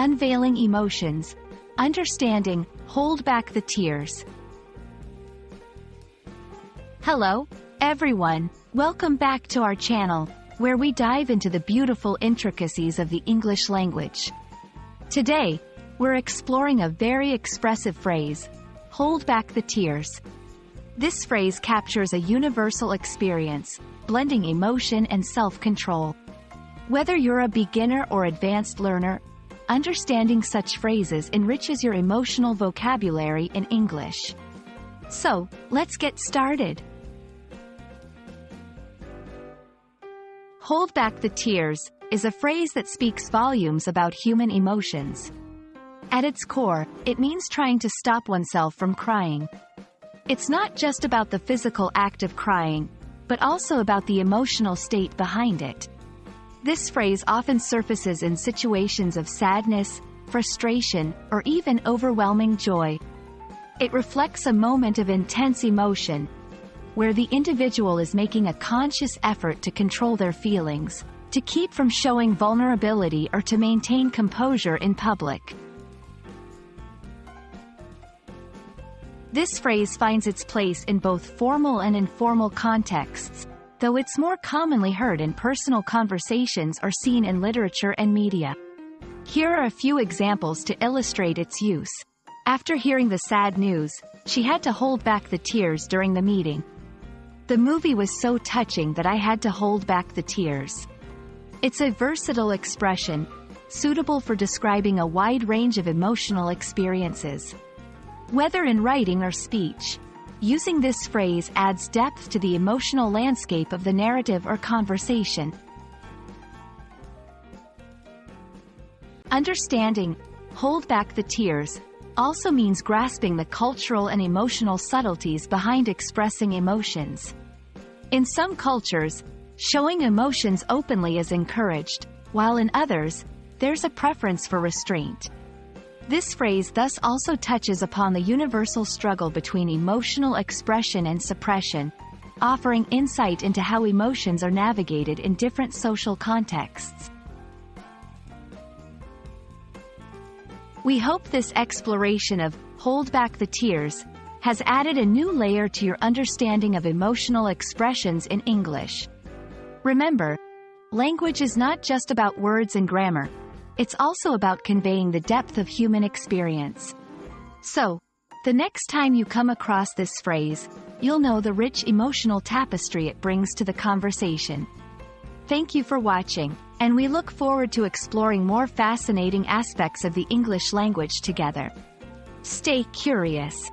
Unveiling Emotions. Understanding, hold back the tears. Hello, everyone. Welcome back to our channel, where we dive into the beautiful intricacies of the English language. Today, we're exploring a very expressive phrase, hold back the tears. This phrase captures a universal experience, blending emotion and self-control. Whether you're a beginner or advanced learner, understanding such phrases enriches your emotional vocabulary in English. So, let's get started. Hold back the tears is a phrase that speaks volumes about human emotions. At its core, it means trying to stop oneself from crying. It's not just about the physical act of crying, but also about the emotional state behind it. This phrase often surfaces in situations of sadness, frustration, or even overwhelming joy. It reflects a moment of intense emotion, where the individual is making a conscious effort to control their feelings, to keep from showing vulnerability or to maintain composure in public. This phrase finds its place in both formal and informal contexts, though it's more commonly heard in personal conversations or seen in literature and media. Here are a few examples to illustrate its use. After hearing the sad news, she had to hold back the tears during the meeting. The movie was so touching that I had to hold back the tears. It's a versatile expression, suitable for describing a wide range of emotional experiences. Whether in writing or speech, using this phrase adds depth to the emotional landscape of the narrative or conversation. Understanding, hold back the tears, also means grasping the cultural and emotional subtleties behind expressing emotions. In some cultures, showing emotions openly is encouraged, while in others, there's a preference for restraint. This phrase thus also touches upon the universal struggle between emotional expression and suppression, offering insight into how emotions are navigated in different social contexts. We hope this exploration of hold back the tears has added a new layer to your understanding of emotional expressions in English. Remember, language is not just about words and grammar. It's also about conveying the depth of human experience. So, the next time you come across this phrase, you'll know the rich emotional tapestry it brings to the conversation. Thank you for watching, and we look forward to exploring more fascinating aspects of the English language together. Stay curious.